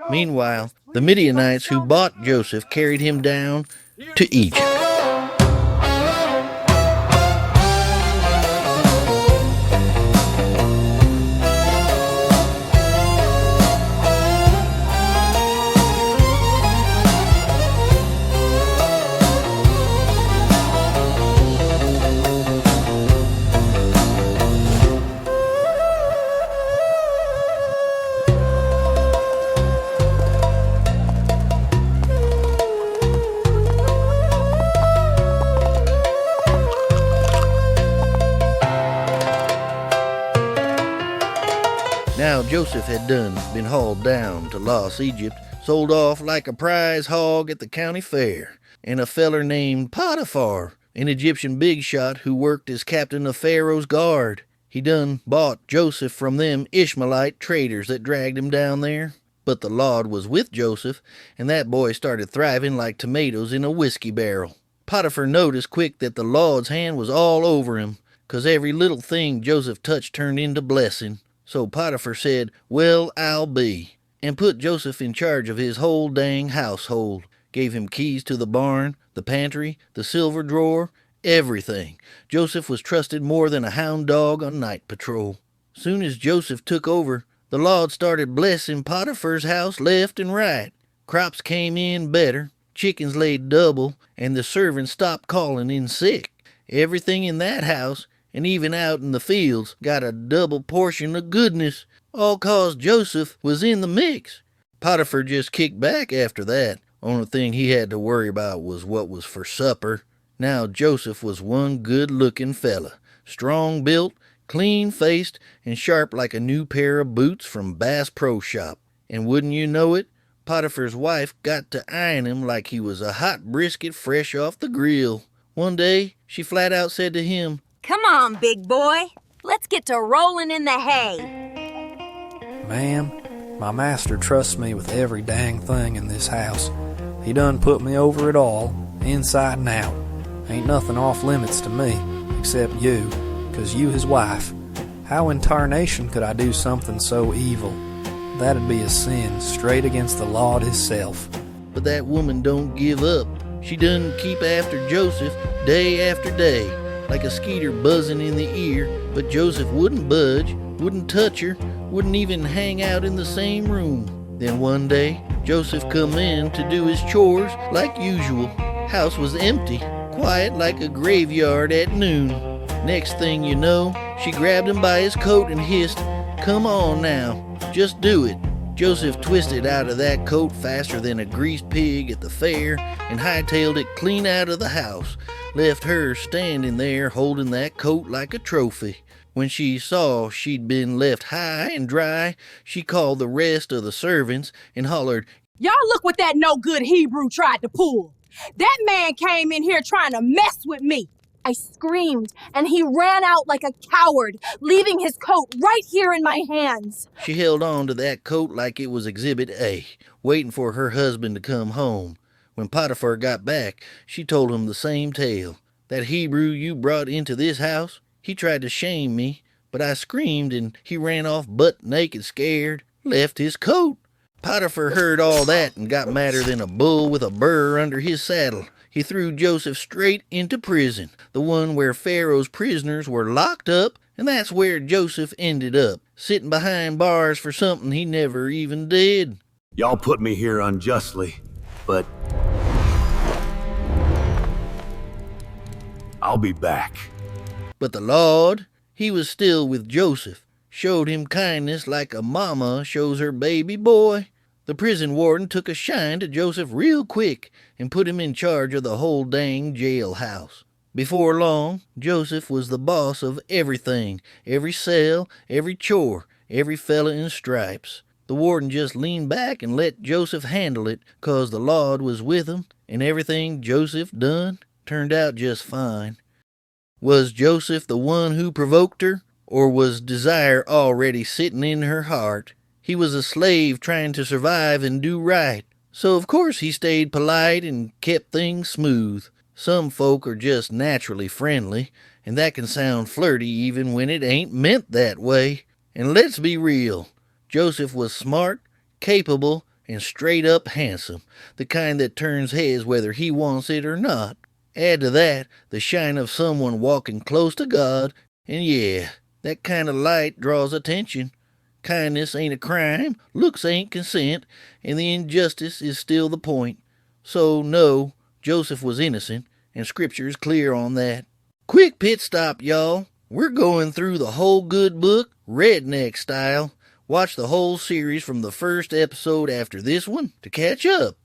Meanwhile, the Midianites who bought Joseph carried him down to Egypt. Now Joseph had been hauled down to Lost Egypt, sold off like a prize hog at the county fair, and a feller named Potiphar, an Egyptian big shot who worked as captain of Pharaoh's guard. He done bought Joseph from them Ishmaelite traders that dragged him down there. But the Lord was with Joseph, and that boy started thriving like tomatoes in a whiskey barrel. Potiphar noticed quick that the Lord's hand was all over him, 'cause every little thing Joseph touched turned into blessing. So Potiphar said, "Well, I'll be," and put Joseph in charge of his whole dang household. Gave him keys to the barn, the pantry, the silver drawer, everything. Joseph was trusted more than a hound dog on night patrol. Soon as Joseph took over, the Lord started blessing Potiphar's house left and right. Crops came in better, chickens laid double, and the servants stopped calling in sick. Everything in that house, and even out in the fields, got a double portion of goodness, all 'cause Joseph was in the mix. Potiphar just kicked back after that. Only thing he had to worry about was what was for supper. Now Joseph was one good-looking fella, strong-built, clean-faced, and sharp like a new pair of boots from Bass Pro Shop. And wouldn't you know it, Potiphar's wife got to eyeing him like he was a hot brisket fresh off the grill. One day, she flat out said to him, "Come on, big boy. Let's get to rolling in the hay." "Ma'am, my master trusts me with every dang thing in this house. He done put me over it all, inside and out. Ain't nothing off limits to me, except you, 'cause you his wife. How in tarnation could I do something so evil? That'd be a sin straight against the Lord hisself." But that woman don't give up. She done keep after Joseph day after day, like a skeeter buzzing in the ear, but Joseph wouldn't budge, wouldn't touch her, wouldn't even hang out in the same room. Then one day, Joseph come in to do his chores like usual. House was empty, quiet like a graveyard at noon. Next thing you know, she grabbed him by his coat and hissed, "Come on now, just do it." Joseph twisted out of that coat faster than a greased pig at the fair and hightailed it clean out of the house, left her standing there holding that coat like a trophy. When she saw she'd been left high and dry, she called the rest of the servants and hollered, "Y'all look what that no-good Hebrew tried to pull. That man came in here trying to mess with me." I screamed, and he ran out like a coward, leaving his coat right here in my hands. She held on to that coat like it was Exhibit A, waiting for her husband to come home. When Potiphar got back, she told him the same tale. "That Hebrew you brought into this house, he tried to shame me, but I screamed and he ran off butt naked scared, left his coat." Potiphar heard all that and got madder than a bull with a burr under his saddle. He threw Joseph straight into prison, the one where Pharaoh's prisoners were locked up, and that's where Joseph ended up, sitting behind bars for something he never even did. "Y'all put me here unjustly, but I'll be back." But the Lord, he was still with Joseph, showed him kindness like a mama shows her baby boy. The prison warden took a shine to Joseph real quick and put him in charge of the whole dang jailhouse. Before long, Joseph was the boss of everything, every cell, every chore, every fella in stripes. The warden just leaned back and let Joseph handle it, 'cause the Lord was with him, and everything Joseph done turned out just fine. Was Joseph the one who provoked her, or was desire already sitting in her heart? He was a slave trying to survive and do right, so of course he stayed polite and kept things smooth. Some folk are just naturally friendly, and that can sound flirty even when it ain't meant that way. And let's be real, Joseph was smart, capable, and straight up handsome, the kind that turns heads whether he wants it or not. Add to that the shine of someone walking close to God, and yeah, that kind of light draws attention. Kindness ain't a crime, looks ain't consent, and the injustice is still the point. So, no, Joseph was innocent, and Scripture is clear on that. Quick pit stop, y'all. We're going through the whole good book, Redneck-style. Watch the whole series from the first episode after this one to catch up.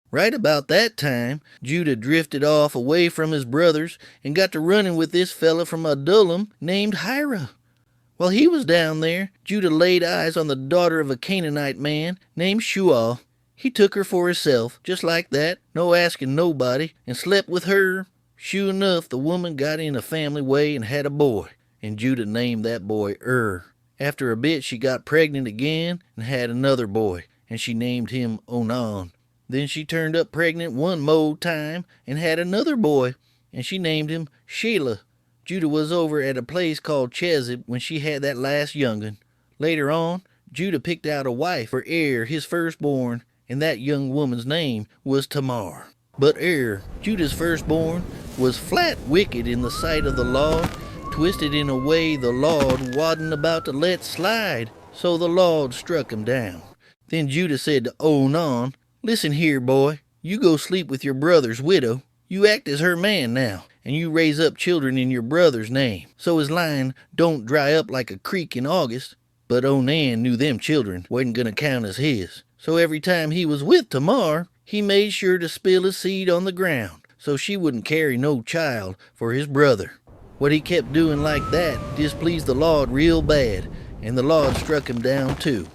Right about that time, Judah drifted off away from his brothers and got to running with this fella from Adullam named Hira. While he was down there, Judah laid eyes on the daughter of a Canaanite man named Shual. He took her for himself, just like that, no asking nobody, and slept with her. Sure enough, the woman got in a family way and had a boy, and Judah named that boy After a bit, she got pregnant again and had another boy, and she named him Onan. Then she turned up pregnant one more time and had another boy, and she named him Shelah. Judah was over at a place called Chezib when she had that last young'un. Later on, Judah picked out a wife for his firstborn, and that young woman's name was Tamar. But Judah's firstborn, was flat wicked in the sight of the Lord, twisted in a way the Lord wasn't about to let slide, so the Lord struck him down. Then Judah said to Onan, "Listen here, boy, you go sleep with your brother's widow. You act as her man now, and you raise up children in your brother's name, so his line don't dry up like a creek in August." But Onan knew them children wasn't going to count as his, so every time he was with Tamar, he made sure to spill his seed on the ground, so she wouldn't carry no child for his brother. What he kept doing like that displeased the Lord real bad, and the Lord struck him down too.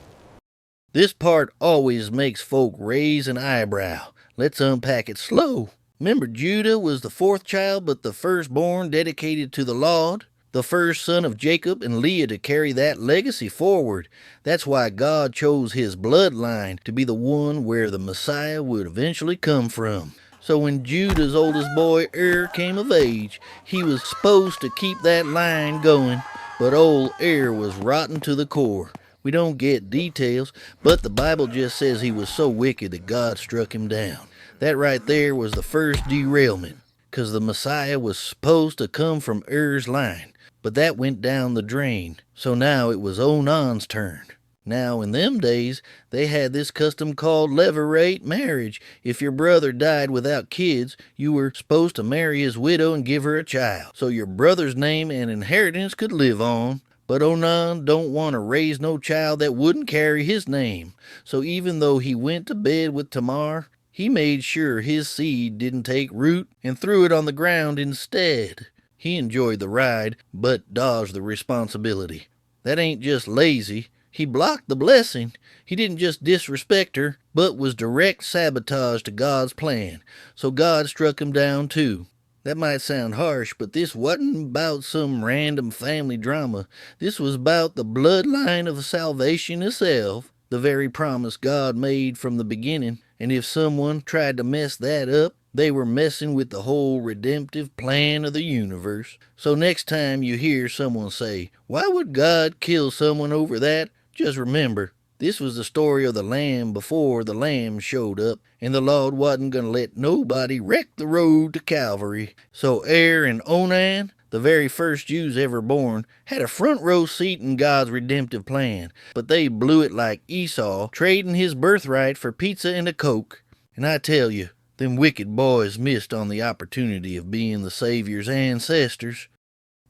This part always makes folk raise an eyebrow. Let's unpack it slow. Remember, Judah was the fourth child, but the firstborn dedicated to the Lord, the first son of Jacob and Leah to carry that legacy forward. That's why God chose his bloodline to be the one where the Messiah would eventually come from. So when Judah's oldest boy, came of age, he was supposed to keep that line going, but old was rotten to the core. We don't get details, but the Bible just says he was so wicked that God struck him down. That right there was the first derailment, 'cause the Messiah was supposed to come from line, but that went down the drain, so now it was Onan's turn. Now, in them days, they had this custom called levirate marriage. If your brother died without kids, you were supposed to marry his widow and give her a child, so your brother's name and inheritance could live on. But Onan don't want to raise no child that wouldn't carry his name, so even though he went to bed with Tamar, he made sure his seed didn't take root and threw it on the ground instead. He enjoyed the ride, but dodged the responsibility. That ain't just lazy. He blocked the blessing. He didn't just disrespect her, but was direct sabotage to God's plan. So God struck him down too. That might sound harsh, but this wasn't about some random family drama. This was about the bloodline of salvation itself, the very promise God made from the beginning. And if someone tried to mess that up, they were messing with the whole redemptive plan of the universe. So next time you hear someone say, "Why would God kill someone over that?" just remember, this was the story of the lamb before the lamb showed up, and the Lord wasn't going to let nobody wreck the road to Calvary. So and Onan, the very first Jews ever born, had a front row seat in God's redemptive plan, but they blew it like Esau, trading his birthright for pizza and a Coke. And I tell you, them wicked boys missed on the opportunity of being the Savior's ancestors.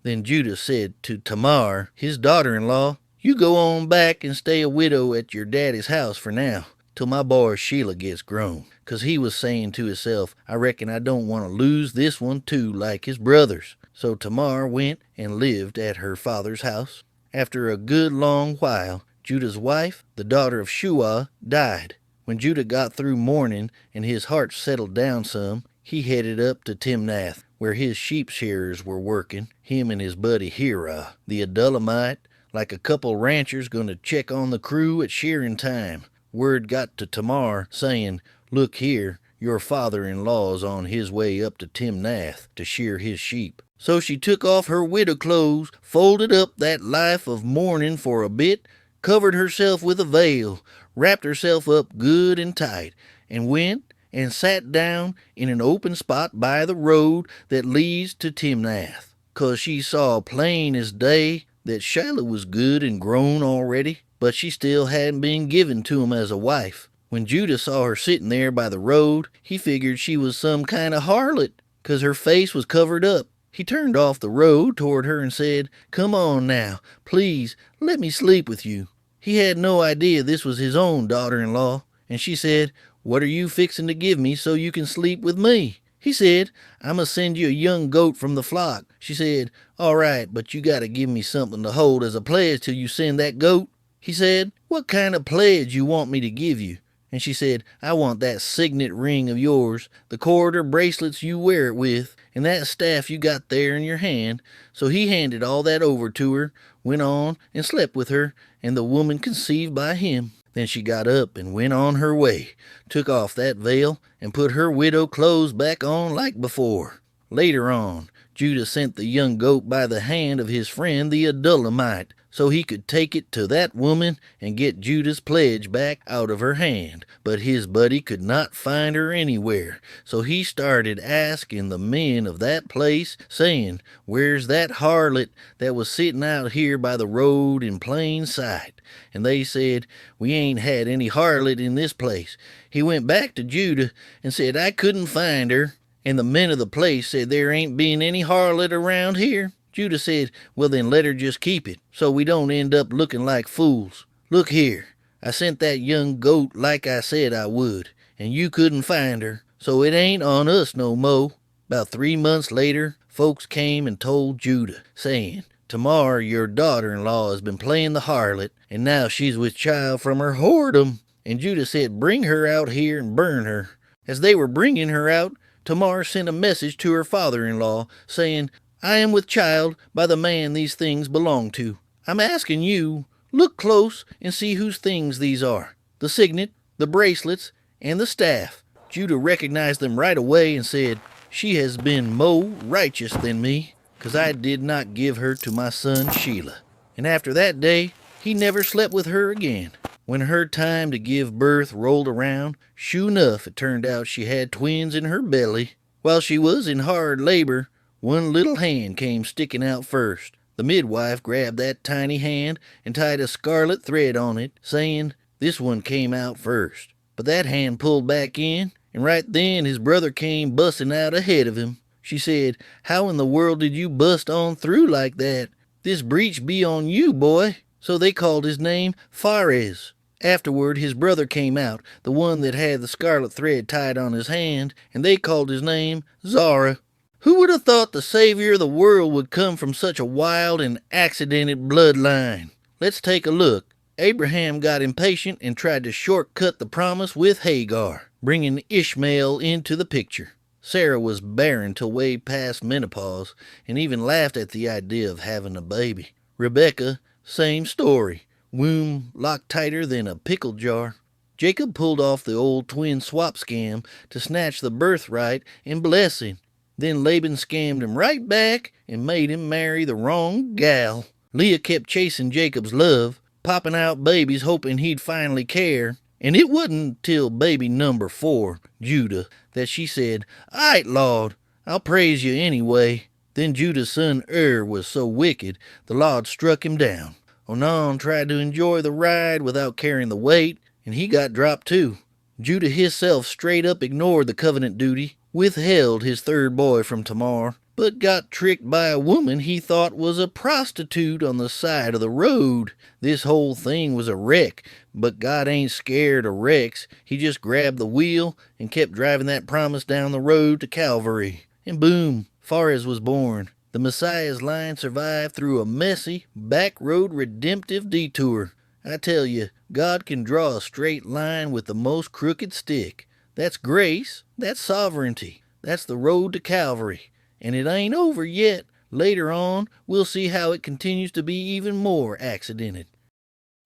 Then Judah said to Tamar, his daughter-in-law, "You go on back and stay a widow at your daddy's house for now, till my boy Shelah gets grown." 'Cause he was saying to himself, "I reckon I don't want to lose this one too like his brothers." So Tamar went and lived at her father's house. After a good long while, Judah's wife, the daughter of Shuah, died. When Judah got through mourning and his heart settled down some, he headed up to Timnath, where his sheep shearers were working, him and his buddy Hira, the Adullamite, like a couple ranchers going to check on the crew at shearing time. Word got to Tamar saying, "Look here, your father-in-law's on his way up to Timnath to shear his sheep." So she took off her widow clothes, folded up that life of mourning for a bit, covered herself with a veil, wrapped herself up good and tight, and went and sat down in an open spot by the road that leads to Timnath, 'cause she saw plain as day that Shiloh was good and grown already, but she still hadn't been given to him as a wife. When Judah saw her sitting there by the road, he figured she was some kind of harlot, 'cause her face was covered up. He turned off the road toward her and said, "Come on now, please, let me sleep with you." He had no idea this was his own daughter-in-law, and she said, "What are you fixing to give me so you can sleep with me?" He said, "I'm going to send you a young goat from the flock." She said, "All right, but you got to give me something to hold as a pledge till you send that goat." He said, "What kind of pledge you want me to give you?" And she said, "I want that signet ring of yours, the cord or bracelets you wear it with, and that staff you got there in your hand." So he handed all that over to her, went on and slept with her, and the woman conceived by him. Then she got up and went on her way, took off that veil, and put her widow clothes back on like before. Later on, Judah sent the young goat by the hand of his friend the Adullamite, so he could take it to that woman and get Judah's pledge back out of her hand. But his buddy could not find her anywhere, so he started asking the men of that place, saying, "Where's that harlot that was sitting out here by the road in plain sight?" And they said, "We ain't had any harlot in this place." He went back to Judah and said, "I couldn't find her." And the men of the place said, "There ain't been any harlot around here." Judah said, "Well, then let her just keep it, so we don't end up looking like fools. Look here, I sent that young goat like I said I would, and you couldn't find her, so it ain't on us no mo." About 3 months later, folks came and told Judah, saying, "Tamar, your daughter-in-law, has been playing the harlot, and now she's with child from her whoredom." And Judah said, "Bring her out here and burn her." As they were bringing her out, Tamar sent a message to her father-in-law, saying, "I am with child by the man these things belong to. I'm asking you, look close and see whose things these are, the signet, the bracelets, and the staff." Judah recognized them right away and said, "She has been more righteous than me, 'cause I did not give her to my son Shelah." And after that day, he never slept with her again. When her time to give birth rolled around, sure enough it turned out she had twins in her belly. While she was in hard labor, one little hand came sticking out first. The midwife grabbed that tiny hand and tied a scarlet thread on it, saying, "This one came out first." But that hand pulled back in, and right then his brother came busting out ahead of him. She said, "How in the world did you bust on through like that? This breach be on you, boy." So they called his name Pharez. Afterward, his brother came out, the one that had the scarlet thread tied on his hand, and they called his name Zara. Who would have thought the Savior of the world would come from such a wild and accidented bloodline? Let's take a look. Abraham got impatient and tried to shortcut the promise with Hagar, bringing Ishmael into the picture. Sarah was barren till way past menopause, and even laughed at the idea of having a baby. Rebecca, same story. Womb locked tighter than a pickle jar. Jacob pulled off the old twin swap scam to snatch the birthright and blessing. Then Laban scammed him right back and made him marry the wrong gal. Leah kept chasing Jacob's love, popping out babies hoping he'd finally care. And it wasn't till baby number 4, Judah, that she said, "Aight, Lord, I'll praise you anyway." Then Judah's son was so wicked, the Lord struck him down. Onan tried to enjoy the ride without carrying the weight, and he got dropped too. Judah himself straight up ignored the covenant duty, withheld his third boy from Tamar, but got tricked by a woman he thought was a prostitute on the side of the road. This whole thing was a wreck, but God ain't scared of wrecks. He just grabbed the wheel and kept driving that promise down the road to Calvary. And boom, Pharez was born. The Messiah's line survived through a messy, back-road redemptive detour. I tell you, God can draw a straight line with the most crooked stick. That's grace, that's sovereignty, that's the road to Calvary. And it ain't over yet. Later on, we'll see how it continues to be even more accidented.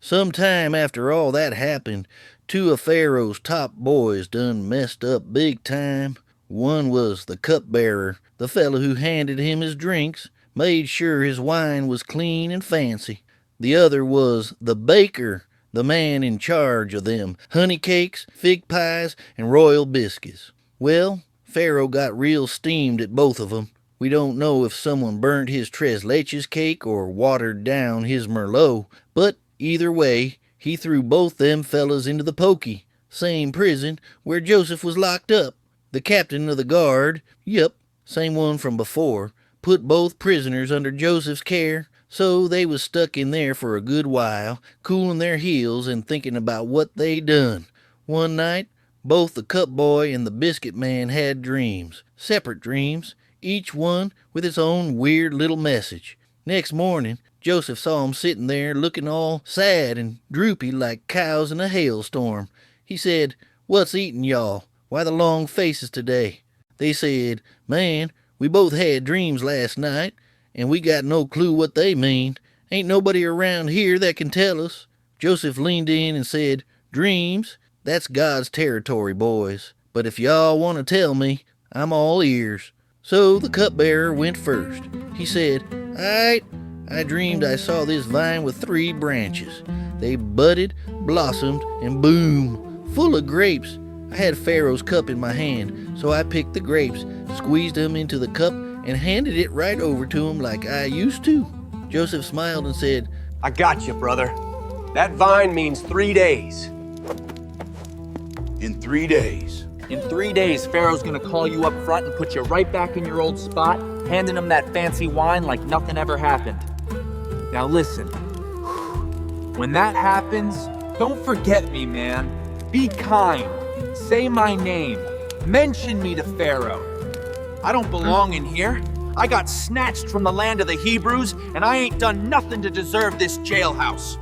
Sometime after all that happened, 2 of Pharaoh's top boys done messed up big time. One was the cupbearer, the fellow who handed him his drinks, made sure his wine was clean and fancy. The other was the baker, the man in charge of them honey cakes, fig pies, and royal biscuits. Well, Pharaoh got real steamed at both of 'em. We don't know if someone burnt his tres leches cake or watered down his merlot, but either way, he threw both them fellas into the pokey, same prison where Joseph was locked up. The captain of the guard, same one from before, put both prisoners under Joseph's care, so they was stuck in there for a good while, cooling their heels and thinking about what they done. One night, both the cup boy and the biscuit man had dreams, separate dreams, each one with its own weird little message. Next morning, Joseph saw 'em sitting there looking all sad and droopy like cows in a hailstorm. He said, "What's eating y'all? Why the long faces today?" They said, "Man, we both had dreams last night, and we got no clue what they mean. Ain't nobody around here that can tell us." Joseph leaned in and said, "Dreams? That's God's territory, boys. But if y'all want to tell me, I'm all ears." So the cupbearer went first. He said, "All right, I dreamed I saw this vine with 3 branches. They budded, blossomed, and boom, full of grapes. I had Pharaoh's cup in my hand, so I picked the grapes, squeezed them into the cup, and handed it right over to him like I used to." Joseph smiled and said, I got you, brother. That vine means 3 days. In 3 days. In 3 days, Pharaoh's gonna call you up front and put you right back in your old spot, handing him that fancy wine like nothing ever happened. Now listen, when that happens, don't forget me, man. Be kind. Say my name. Mention me to Pharaoh. I don't belong in here. I got snatched from the land of the Hebrews, and I ain't done nothing to deserve this jailhouse.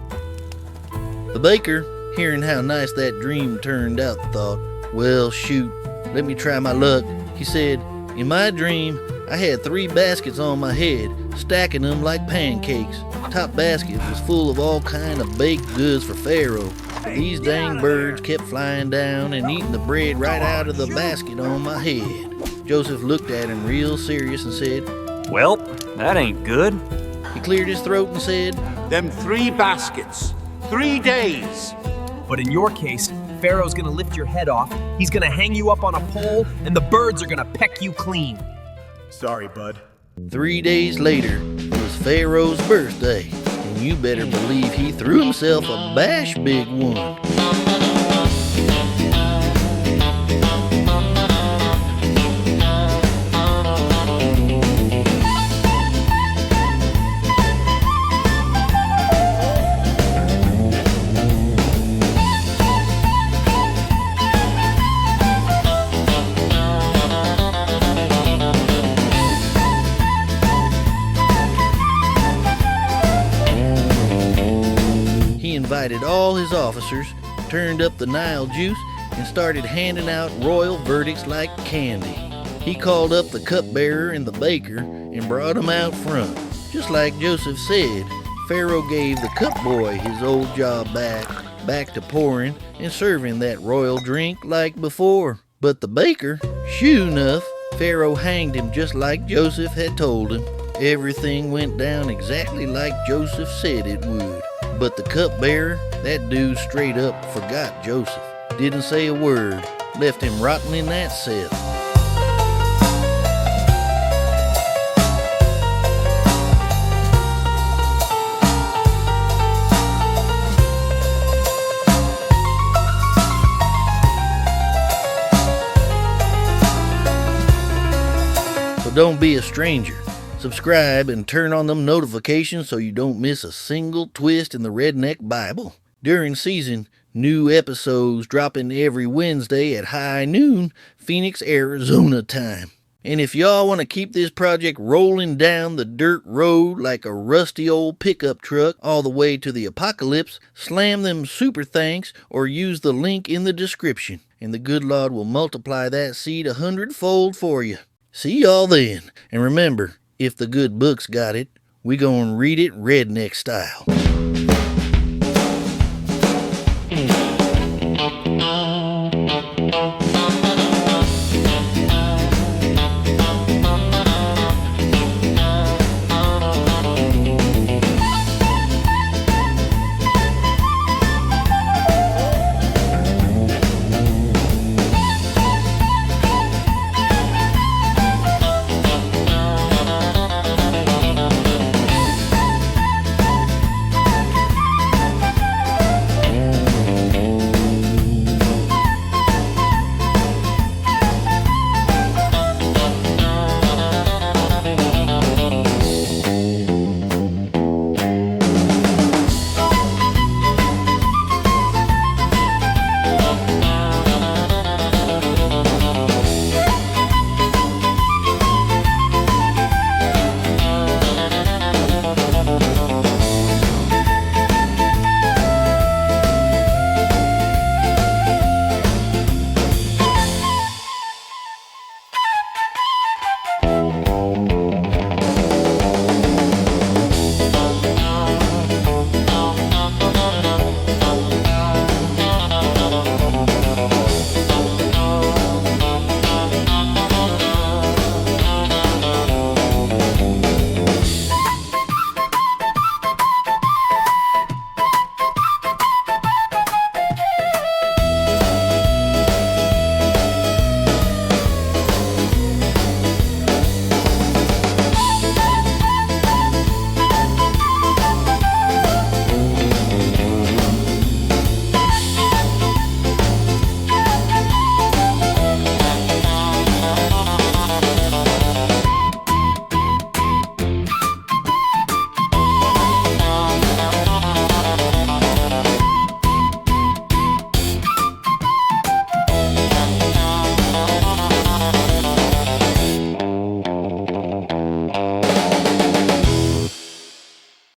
The baker, hearing how nice that dream turned out, thought, "Well, shoot, let me try my luck." He said, "In my dream, I had 3 baskets on my head, stacking them like pancakes. Top basket was full of all kind of baked goods for Pharaoh. These dang birds kept flying down and eating the bread right out of the basket on my head." Joseph looked at him real serious and said, Well, that ain't good. he cleared his throat and said, Them 3 baskets. 3 days. But in your case, Pharaoh's gonna lift your head off, he's gonna hang you up on a pole, and the birds are gonna peck you clean. Sorry, bud. 3 days later was Pharaoh's birthday, and you better believe he threw himself a bash big one. Invited all his officers, turned up the Nile juice, and started handing out royal verdicts like candy. He called up the cupbearer and the baker and brought them out front. Just like Joseph said, Pharaoh gave the cup boy his old job back to pouring and serving that royal drink like before. But the baker, sure enough, Pharaoh hanged him just like Joseph had told him. Everything went down exactly like Joseph said it would. But the cupbearer, that dude straight up forgot Joseph. Didn't say a word, left him rotting in that cell. So don't be a stranger. Subscribe and turn on them notifications so you don't miss a single twist in the Redneck Bible. During season, new episodes dropping every Wednesday at high noon, Phoenix, Arizona time. And if y'all want to keep this project rolling down the dirt road like a rusty old pickup truck all the way to the apocalypse, slam them super thanks or use the link in the description, and the good Lord will multiply that seed 100-fold for you. See y'all then, and remember, if the good book's got it, we gonna read it redneck style.